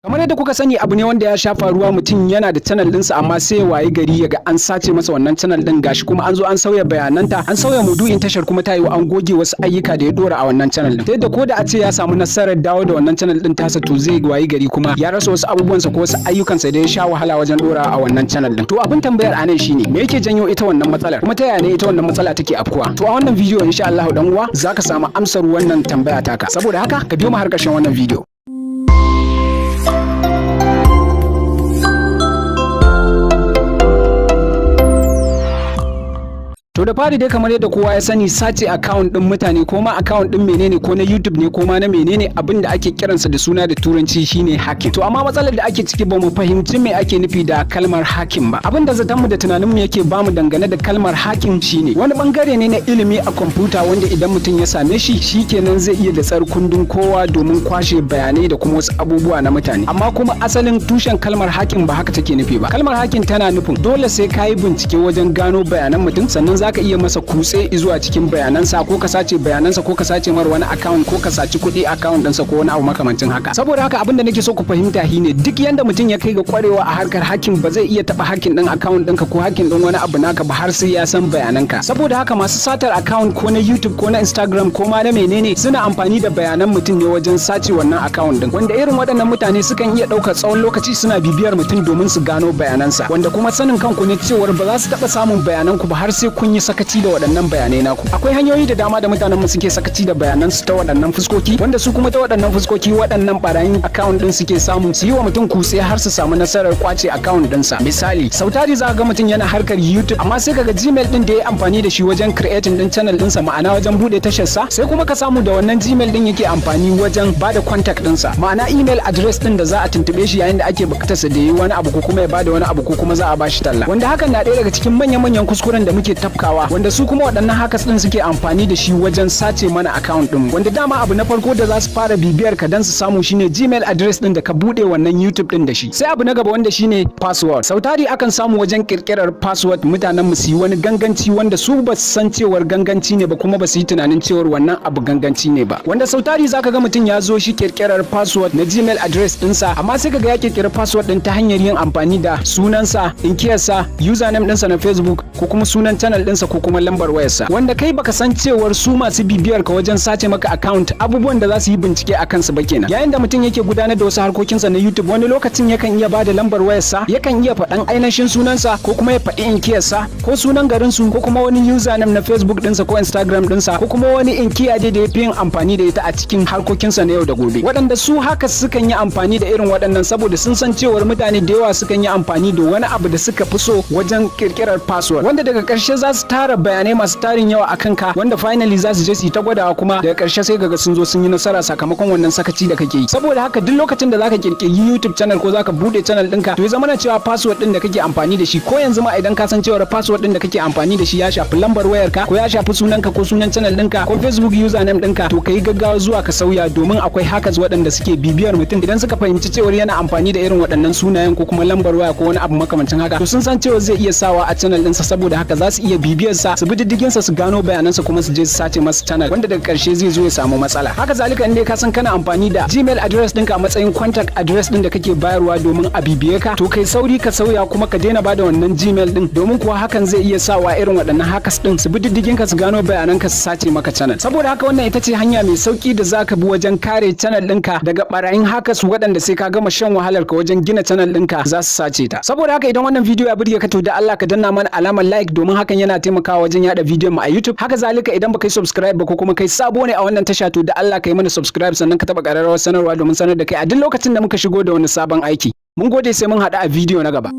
Kamar yadda kuka sani abu ne wanda ya sha faruwa mutum yana da channel ɗinsa amma sai wayi gari yaga an sace masa wannan channel ɗin gashi kuma an zo an sauya bayananta an sauya maudu'in tashar kuma ta yi an goge wasu ayyuka da ya dora a wannan channel ɗin ta yadda ko da a ce ya samu nasarar dawo da wannan channel ɗin tasa to zai wayi gari kuma ya rasa wasu abubuwansa ko wasu ayyukansa da ya sha wahala wajen dora a wannan channel ɗin to abin tambayar a nan shine me yake janyo ita wannan matsalar kuma ta yaya ne ita wannan matsala take afkuwa to a wannan bidiyo insha Allah dan uwa zaka samu amsar wannan tambaya taka saboda haka ka biyo mu har ƙarshen wannan bidiyo. To da fari dai kamar yadda kowa ya sani sace account din mutane ko ma account din menene ko na YouTube ne ko ma na menene abin da ake kiransa da suna da turanci shine hacking. To amma matsalar da ake ciki ba mu fahimci me ake nufi da kalmar hacking ba. Abin da zatanmu da tunaninmu yake bamu dangane da kalmar hacking shine wani bangare ne na ilimi a kwamfuta wanda idan mutum ya same shi shikenan zai iya da tsar kundin kowa domin kwashe bayanai da kuma wasu abubuwa na mutane. Amma kuma asalin tushen kalmar hacking ba haka take nufi ba. Kalmar hacking tana nufin dole sai ka yi bincike wajen gano bayanan mutum sannan zaka iya masa kutse zuwa cikin bayanansa ko ka sace bayanansa ko ka sace mar wani account ko ka saci kuɗi account ɗinsa ko wani abu makamancin haka saboda haka abin da nake so ku fahimta shine duk yanda mutum ya kai ga kwarewa a harkar hacking ba zai iya taba hacking ɗin account ɗinka ko hacking ɗin wani abu naka ba har sai ya san bayananka saboda haka masu satar account ko na YouTube ko na Instagram ko ma na menene suna amfani da bayanan mutum ne wajen sace wannan account ɗin wanda irin waɗannan mutane sukan iya ɗaukar tsawon lokaci suna bibiyar mutum domin su gano bayanansa wanda kuma sanin kanku ne cewar ba za su taɓa samun bayananku ba har sai kun yi sakaci da waɗannan bayanai naku akwai hanyoyi da dama da mutanen mu suke sakaci da bayanan su ta waɗannan fuskoki wanda su kuma ta waɗannan fuskoki waɗannan barayin account din suke samu su yi wa mutum kutse har su samu nasarar kwace account ɗinsa misali sautari za ga mutum yana harkar YouTube amma sai kaga Gmail din da ya amfani da shi wajen creating din channel ɗinsa ma'ana wajen bude tashar sa sai kuma ka samu da wannan Gmail din yake amfani wajen bada contact ɗinsa ma'ana email address din da za a tuntube shi yayin da ake bukatarsa da yi wani abu ko kuma ya bada wani abu ko kuma za a bashi talla wanda hakan na ɗaya daga cikin manyan kuskuren da muke tafkawa wanda su kuma waɗannan hackers ɗin suke amfani da shi wajen sace mana account ɗin wanda dama abu na farko da za su fara bibiyar ka dan su samu shine Gmail address ɗin da ka buɗe wannan YouTube ɗin da shi sai abu na gaba wanda shine password sautari akan samu wajen kirkirar password mutanen mu su yi wani ganganci wanda su ba su san cewar ganganci ne ba kuma ba su yi tunanin cewar wannan abu ganganci ne ba wanda sautari zaka ga mutum ya zo shi kirkirar password na Gmail address ɗinsa amma sai kaga ya kirkiri password ɗin ta hanyar yin amfani da sunansa inkiyarsa username ɗinsa na Facebook ko kuma sunan channel ɗinsa ko kuma lambar wayarsa wanda kai baka san cewar su masu bibiyar ka wajen sace maka account abubuwan da za su yi bincike a kansu ba kenan yayin da mutum yake gudanar da wasu harkokinsa na YouTube wani lokacin yakan iya bada lambar wayarsa yakan iya faɗan ainihin sunansa ko kuma ya faɗi inkiyarsa ko sunan garin su ko kuma wani username na Facebook ɗinsa ko Instagram ɗinsa ko kuma wani inkiya dai da yafi yin amfani da ita a cikin harkokinsa na yau da gobe waɗanda su haka sukan yi amfani da irin waɗannan saboda sun san cewar mutane da yawa sukan yi amfani da wani abu da suka fi so wajen kirkirar password wanda daga ƙarshe za su tara bayanai masu tarin yawa a kanka wanda finally za su je su yi ta gwadawa kuma daga ƙarshe sai kaga sun zo sun yi nasara sakamakon wannan sakaci da kake yi saboda haka duk lokacin da zaka kirkiri YouTube channel ko zaka bude channel ɗinka to ya zama na cewa password ɗin da kake amfani da shi ko yanzu ma idan ka san cewa password ɗin da kake amfani da shi ya shafi lambar wayarka ko ya shafi sunanka ko sunan channel ɗinka ko Facebook username ɗinka to kai gaggawa zuwa ka sauya domin akwai hackers waɗanda suke bibiyar mutum idan suka fahimci cewa yana amfani da irin waɗannan sunayen ko kuma lambar waya ko wani abu makamancin haka to sun san cewa zai iya sawa a channel ɗinsa saboda haka za su iya bibiyar sa su bi diddigin sa su gano bayanansa kuma su je su sace masa channel wanda daga karshe zai zo ya samu matsala haka zalika in dai ka san kana amfani da Gmail address ɗinka a matsayin contact address ɗin da kake bayarwa domin a bibiye ka to kai sauri ka sauya kuma ka daina bada wannan Gmail ɗin domin kuwa hakan zai iya sawa irin waɗannan hackers ɗin su bi diddigin ka su gano bayananka su sace maka channel saboda haka wannan ita ce hanya mai sauki da zaka bi wajen kare channel ɗinka daga barayin hackers waɗanda sai ka gama shan wahalar ka wajen gina channel ɗinka za su sace ta saboda haka idan wannan bidiyo ya burge ka to da Allah ka danna mana alamar like domin hakan yana taimakawa wajen yada bidiyon mu a YouTube haka zalika idan baka yi subscribe ba ko kuma kai sabo ne a wannan tasha to da Allah ka yi mana subscribe sannan ka taba ƙararrawar sanarwa domin sanar da kai a duk lokacin da muka shigo da wani sabon aiki mun gode sai mun haɗu a bidiyo na gaba.